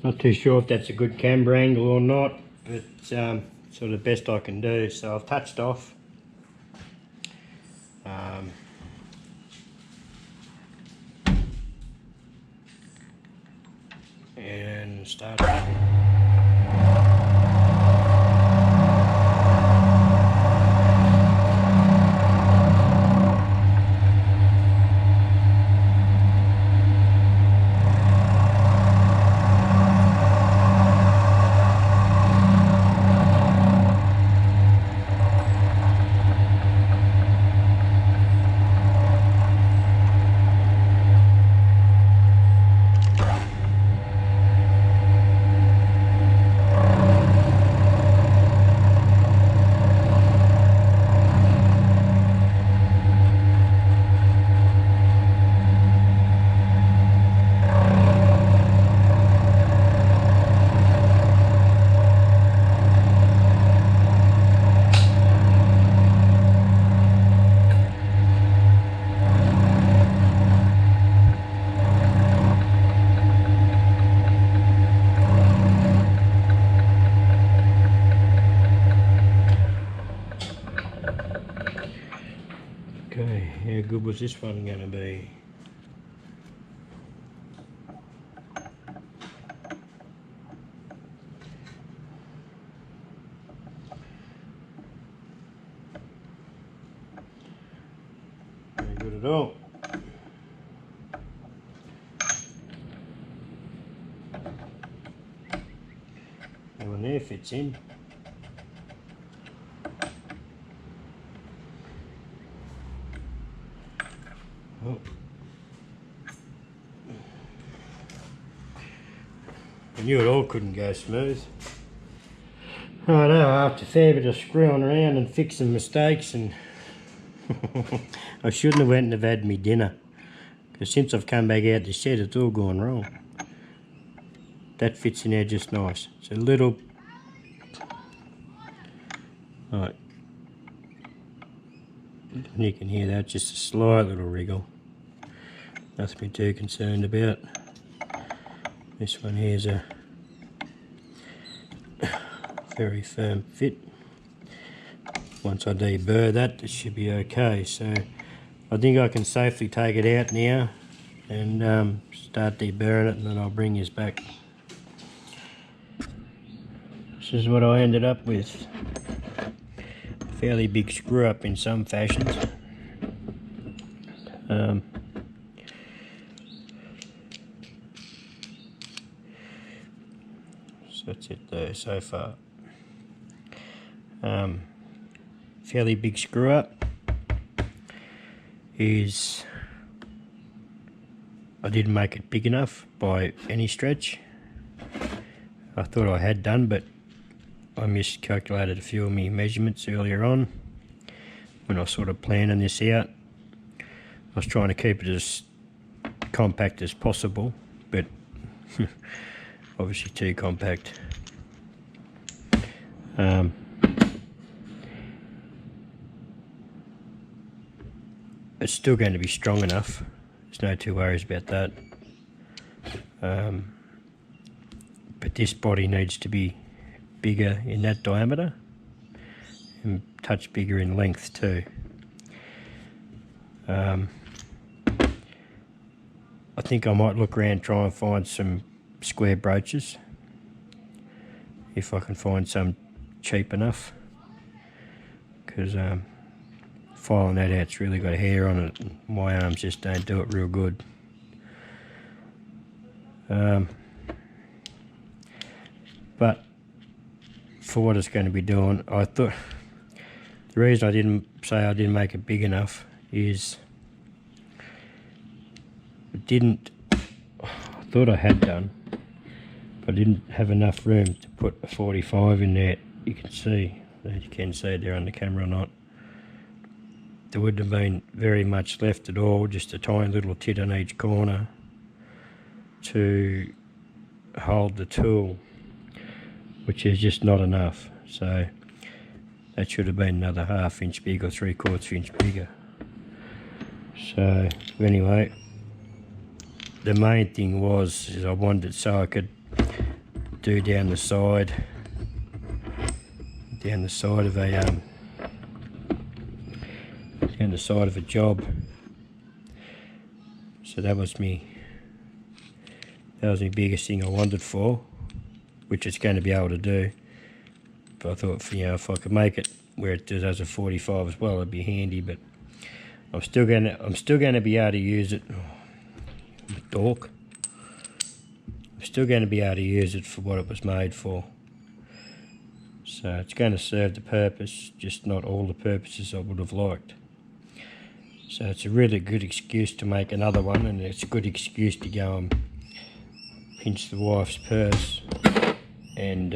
Not too sure if that's a good camber angle or not, but sort of the best I can do. So I've touched off. And start. Okay, how good was this one going to be? Very good at all. That one there fits in. Oh. I knew it all couldn't go smooth. I know, after a fair bit of screwing around and fixing mistakes, and I shouldn't have went and have had me dinner, because since I've come back out the shed it's all gone wrong. That fits in there just nice. It's a little, right, you can hear that, just a slight little wriggle. Nothing to be too concerned about. This one here's a very firm fit. Once I deburr that, it should be okay. So I think I can safely take it out now and start deburring it, and then I'll bring this back. This is what I ended up with. Fairly big screw up in some fashions. So that's it there so far. Fairly big screw up is, I didn't make it big enough by any stretch. I thought I had done, but I miscalculated a few of my measurements earlier on when I was sort of planning this out. I was trying to keep it as compact as possible, but obviously too compact. It's still going to be strong enough. There's no two worries about that. But this body needs to be bigger in that diameter and touch bigger in length too. I think I might look around, try and find some square broaches if I can find some cheap enough, because filing that out's really got hair on it and my arms just don't do it real good. But for what it's going to be doing, I thought the reason I didn't say I didn't make it big enough is I thought I had done, but I didn't have enough room to put a 45 in there. You can see, as you can see there on the camera or not, there wouldn't have been very much left at all, just a tiny little tit on each corner to hold the tool, which is just not enough. So that should have been another 1/2 inch big or 3/4 inch bigger. So anyway, the main thing was is I wanted it so I could do down the side of a job. So that was my biggest thing I wanted for, which it's going to be able to do. But I thought, you know, if I could make it where it does a 45 as well, it'd be handy. But I'm still going to be able to use it. I'm a dork. I'm still going to be able to use it for what it was made for. So it's going to serve the purpose, just not all the purposes I would have liked. So it's a really good excuse to make another one, and it's a good excuse to go and pinch the wife's purse and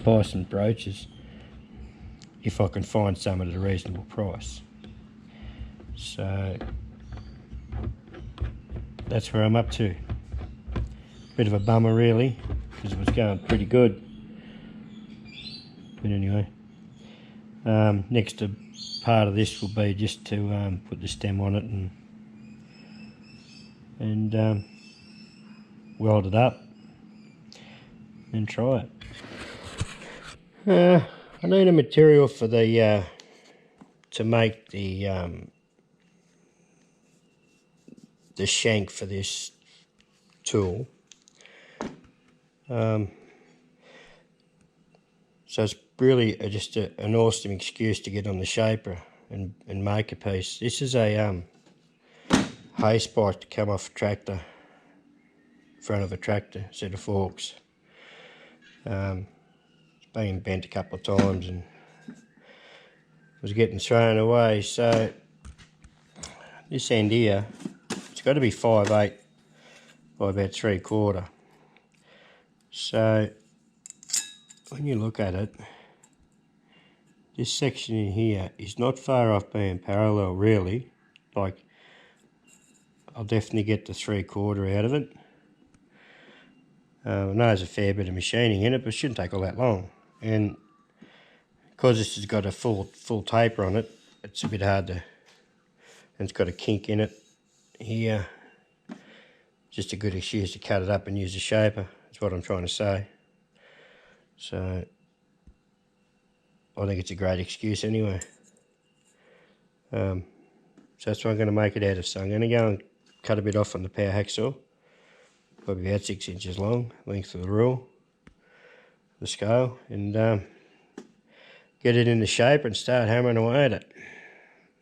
buy some brooches if I can find some at a reasonable price. So that's where I'm up to. Bit of a bummer really, because it was going pretty good. But anyway, next part of this will be just to put the stem on it and weld it up and try it. I need a material for the to make the shank for this tool. So it's really just an awesome excuse to get on the shaper and make a piece. This is a hay spike to come off a tractor, front of a tractor, set of forks. It's been bent a couple of times and was getting thrown away. So this end here, it's got to be 5/8 by about 3/4. So when you look at it, this section in here is not far off being parallel really. Like, I'll definitely get the 3/4 out of it. I know there's a fair bit of machining in it, but it shouldn't take all that long. And because this has got a full taper on it, it's a bit hard to, and it's got a kink in it here. Just a good excuse to cut it up and use a shaper, that's what I'm trying to say. So I think it's a great excuse anyway. So that's what I'm going to make it out of. So I'm going to go and cut a bit off on the power hacksaw, probably about 6 inches long, length of the rule, the scale, and get it in the shaper and start hammering away at it.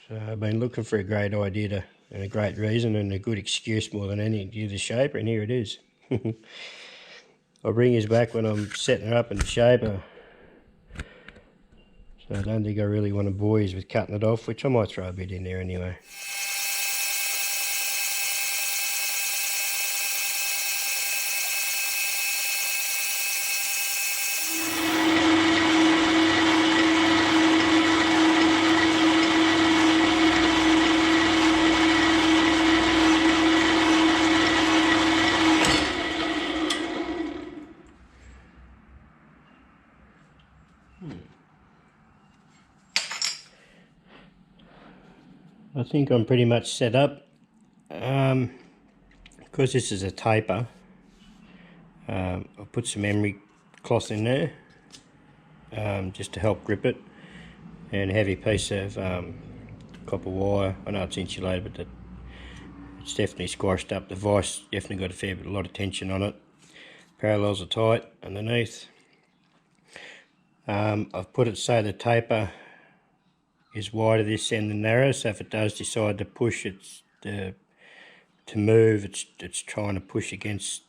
So I've been looking for a great idea and a great reason and a good excuse more than anything to use the shaper, and here it is. I'll bring his back when I'm setting her up in the shaper. So I don't think I really want to bore you with cutting it off, which I might throw a bit in there anyway. I think I'm pretty much set up. Because this is a taper, I'll put some emery cloth in there just to help grip it, and a heavy piece of copper wire. I know it's insulated, but it's definitely squashed up. The vise definitely got a lot of tension on it. Parallels are tight underneath. I've put it so the taper is wider this end than narrow, so if it does decide to push, to move, it's trying to push against,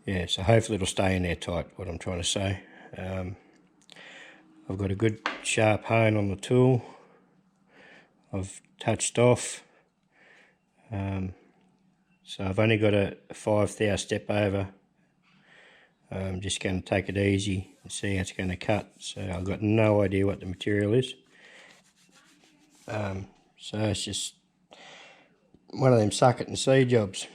yeah, so hopefully it'll stay in there tight, what I'm trying to say. I've got a good sharp hone on the tool. I've touched off, so I've only got a 5/1000 step over. I'm just going to take it easy and see how it's going to cut. So I've got no idea what the material is. So it's just one of them suck it and see jobs.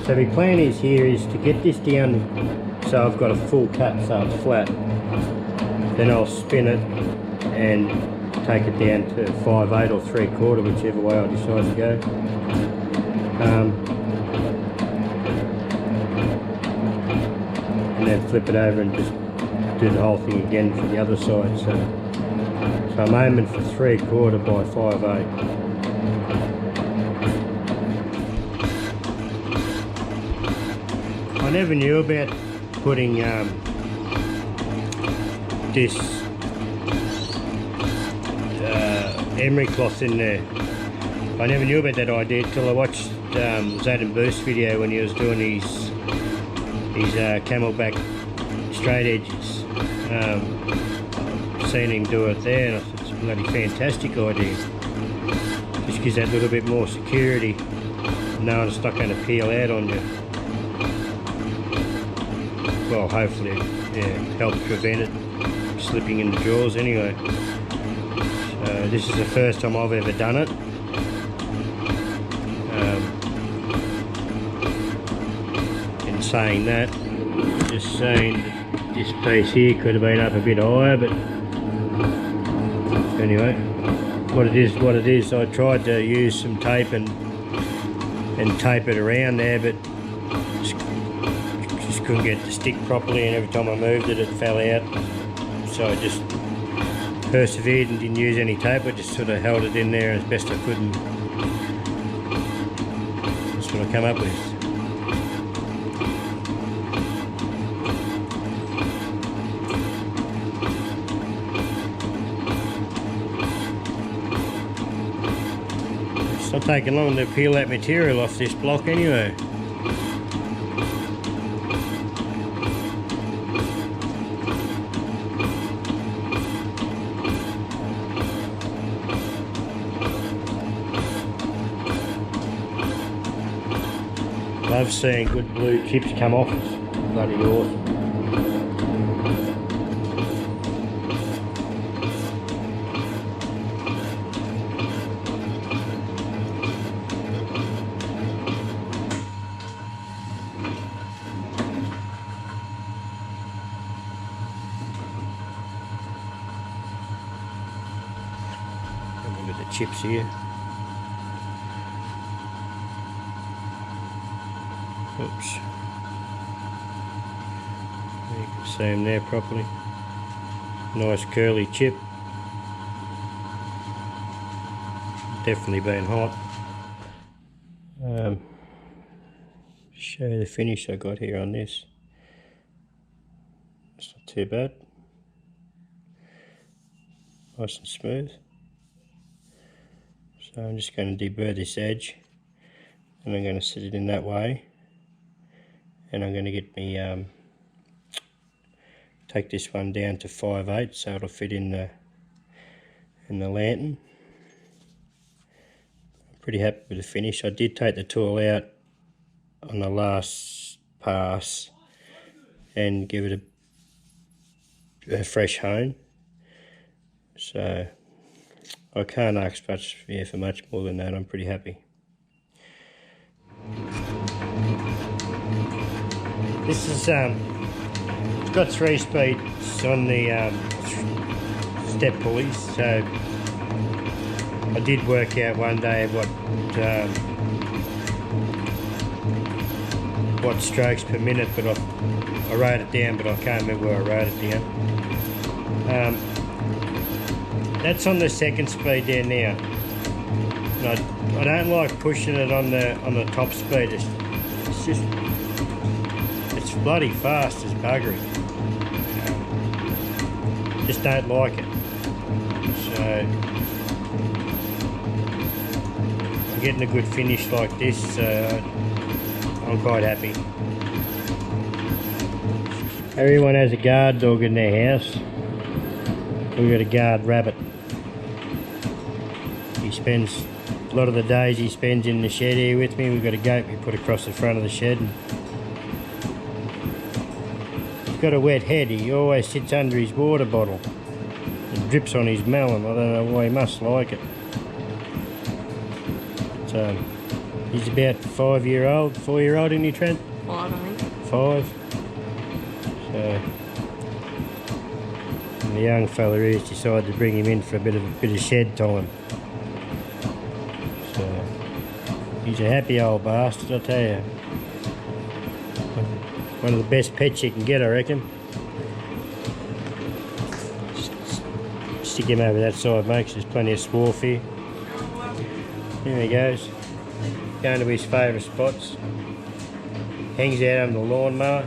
So my plan is here is to get this down so I've got a full cut so it's flat. Then I'll spin it and take it down to 5/8 or 3/4, whichever way I decide to go. And then flip it over and just do the whole thing again for the other side. So I'm aiming for 3/4 by 5/8. I never knew about putting this emery cloth in there. I never knew about that idea till I watched Zaden Boost video when he was doing his camelback straight edges. Seen him do it there, and I thought it's a bloody fantastic idea. Just gives that little bit more security, knowing it's not going to peel out on you. Well, hopefully it helps prevent it slipping in the drawers anyway. So this is the first time I've ever done it. In saying that, just saying that this piece here could have been up a bit higher, but anyway, what it is. I tried to use some tape and tape it around there, but just couldn't get it to stick properly, and every time I moved it, it fell out. So I just persevered and didn't use any tape. I just sort of held it in there as best I could, and that's what I come up with. It's not taking long to peel that material off this block anyway. Love seeing good blue chips come off. It's bloody awesome. Look at the chips here. Oops. You can see them there properly. Nice curly chip. Definitely been hot. Show you the finish I got here on this. It's not too bad. Nice and smooth. So I'm just going to deburr this edge, and I'm going to set it in that way. And I'm going to get me take this one down to 5/8 so it'll fit in the lantern. I'm pretty happy with the finish. I did take the tool out on the last pass and give it a fresh hone. So I can't ask much for much more than that. I'm pretty happy. This is it's got 3 speeds on the step pulleys, so I did work out one day what strokes per minute, but I wrote it down, but I can't remember where I wrote it down. That's on the 2nd speed there now. And I don't like pushing it on the top speed. It's just bloody fast as buggery. Just don't like it. So I'm getting a good finish like this. I'm quite happy. Everyone has a guard dog in their house. We've got a guard rabbit. He spends a lot of the days he spends in the shed here with me. We've got a goat we put across the front of the shed. And he's got a wet head. He always sits under his water bottle. It drips on his melon. I don't know why, he must like it. So He's about 5-year-old, 4-year-old, isn't he, Trent? 5, I think. 5. So, and the young fella here's decided to bring him in for a bit of shed time. So, he's a happy old bastard, I tell you. One of the best pets you can get, I reckon. Stick him over that side, mate, 'cause there's plenty of swarf here. There he goes. Going to his favourite spots. Hangs out on the lawnmower.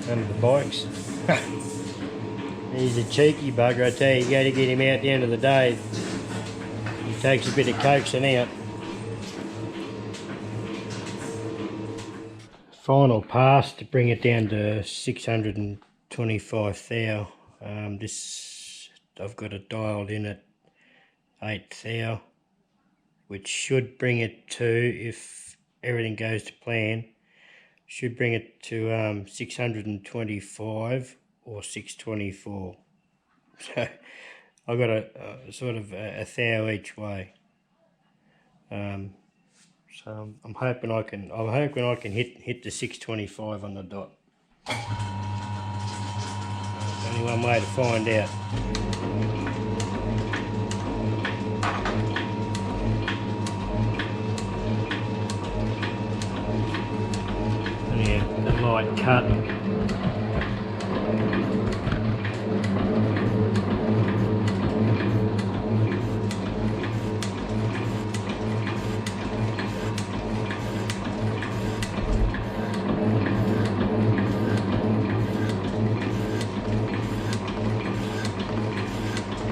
Under the bikes. He's a cheeky bugger, I tell you. You got to get him out at the end of the day. He takes a bit of coaxing out. Final pass to bring it down to 625 thou. This I've got it dialed in at 8 thou, which should bring it to, if everything goes to plan, should bring it to 625 or 624. So I've got a sort of a thou each way. So I'm hoping I can hit the 625 on the dot. There's only one way to find out. Only a light cut.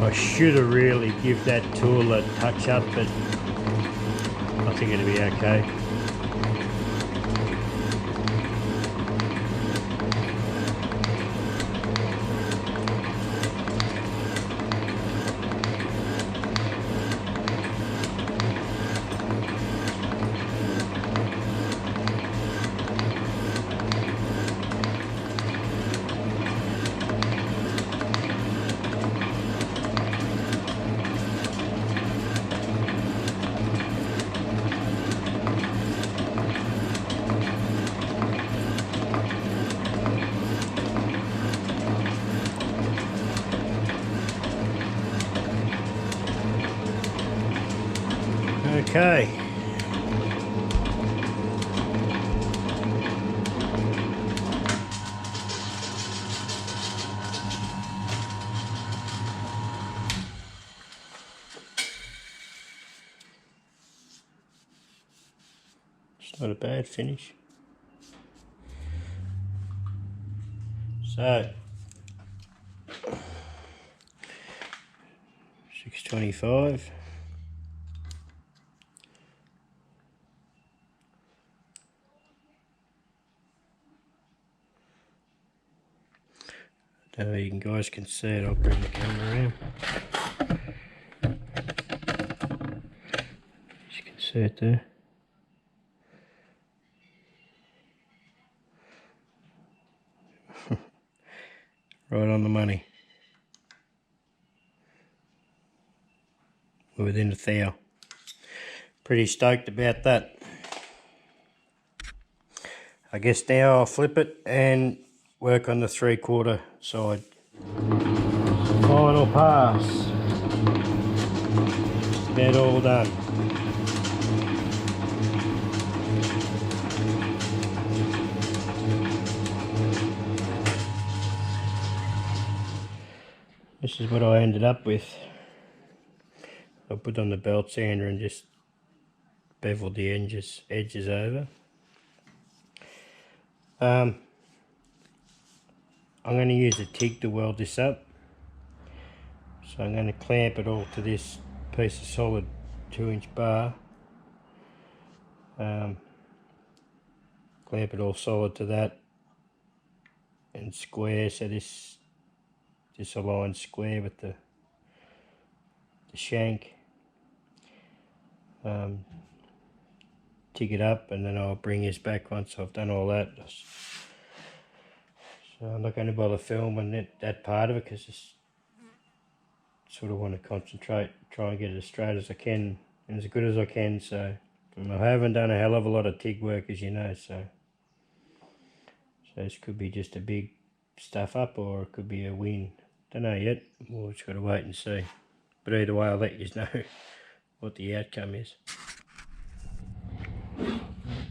I should have really give that tool a touch up, but I think it'll be okay. Okay. It's not a bad finish. So 625. Don't know if you guys can see it, I'll bring the camera around. You can see it there. Right on the money. We're within a thou. Pretty stoked about that. I guess now I'll flip it and work on the 3/4 side. Final pass. About all done. This is what I ended up with. I put on the belt sander and just beveled the edges over. I'm going to use a TIG to weld this up. So I'm going to clamp it all to this piece of solid 2-inch bar. Clamp it all solid to that and square, so this aligns square with the shank. TIG it up, and then I'll bring this back once I've done all that. So I'm not going to bother filming that part of it, because I sort of want to concentrate, try and get it as straight as I can as good as I can. So, and I haven't done a hell of a lot of TIG work, as you know, so this could be just a big stuff up, or it could be a win. Don't know yet. We'll just got to wait and see. But either way, I'll let you know what the outcome is.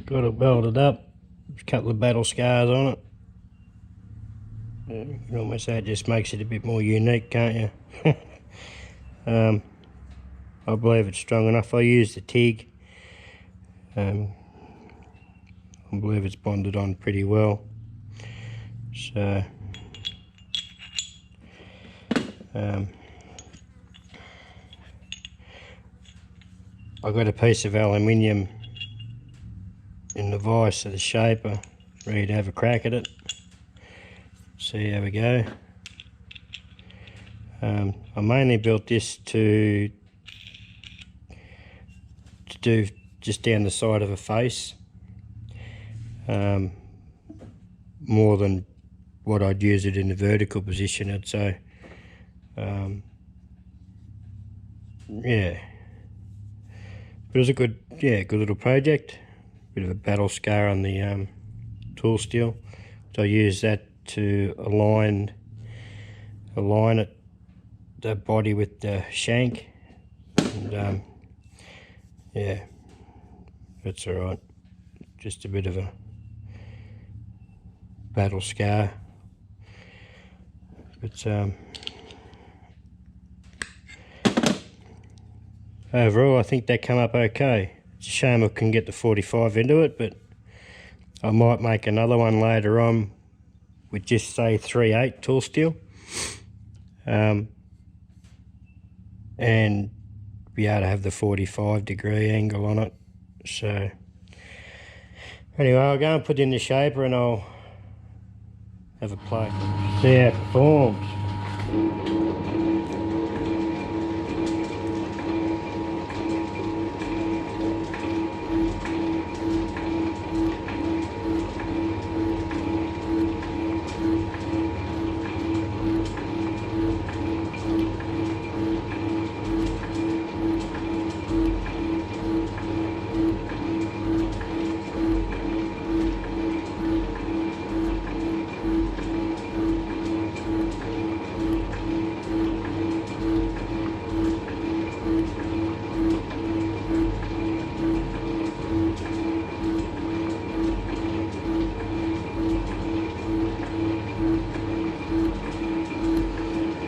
Got it welded up. There's a couple of battle scars on it. You can almost say it just makes it a bit more unique, can't you? I believe it's strong enough. I use the TIG. I believe it's bonded on pretty well. So I got a piece of aluminium in the vise of the shaper, ready to have a crack at it. See how we go. I mainly built this to do just down the side of a face, more than what I'd use it in the vertical position, I'd say. Yeah, but it was a good little project. Bit of a battle scar on the tool steel, so I used that to align it, the body with the shank, and yeah, that's all right. Just a bit of a battle scar, but overall I think that came up okay. It's a shame I couldn't get the 45 into it, but I might make another one later on with just say 3/8 tool steel, and be able to have the 45-degree angle on it. So anyway, I'll go and put in the shaper and I'll have a play. See how it performs.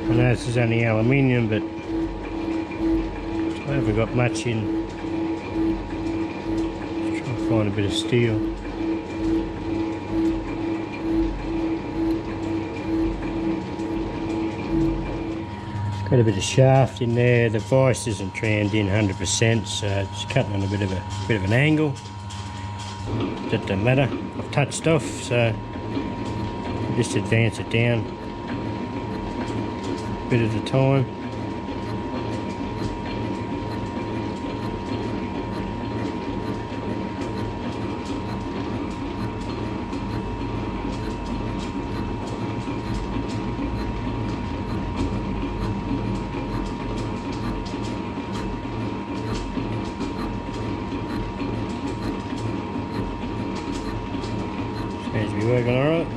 I know this is only aluminium, but I haven't got much in. Let's try and find a bit of steel. Got a bit of shaft in there. The vise isn't trammed in 100%, so it's cutting on a bit of an angle. That doesn't matter. I've touched off, so just advance it down a bit at a time. Seems to be working alright.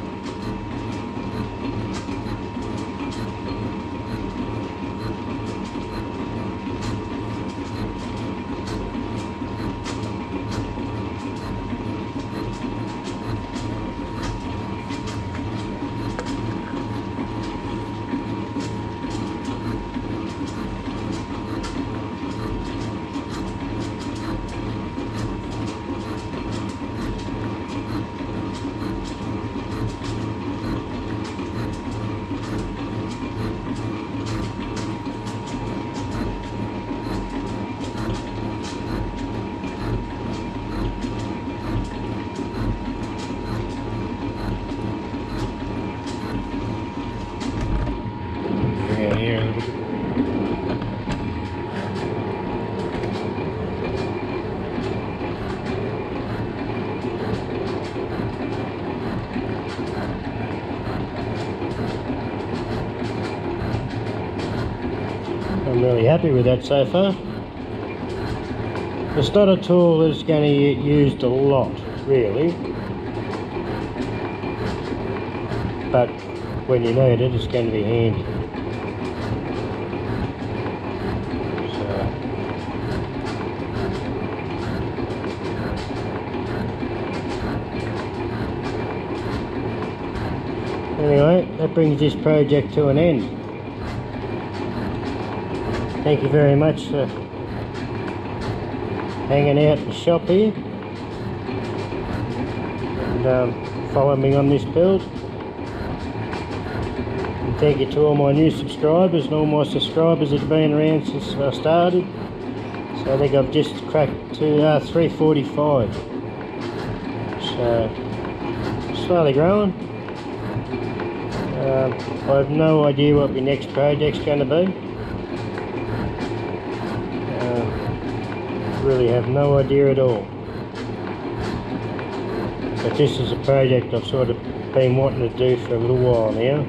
I'm really happy with that so far. It's not a tool that's going to get used a lot, really, but when you need it, it's going to be handy. Anyway, that brings this project to an end. Thank you very much for hanging out in the shop here and following me on this build. And thank you to all my new subscribers and all my subscribers that have been around since I started. So I think I've just cracked to 345. So slowly growing. I have no idea what my next project's going to be. Really have no idea at all. But this is a project I've sort of been wanting to do for a little while now.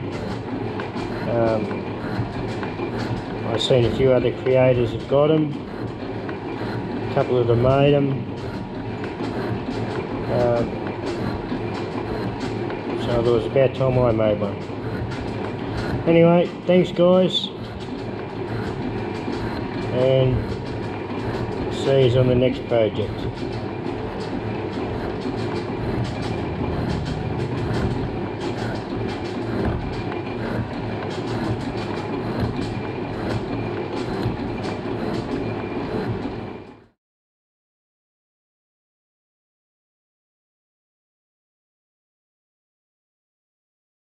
I've seen a few other creators have got them. A couple of them made them. So it was about time I made one. Anyway, thanks guys, and see you on the next project.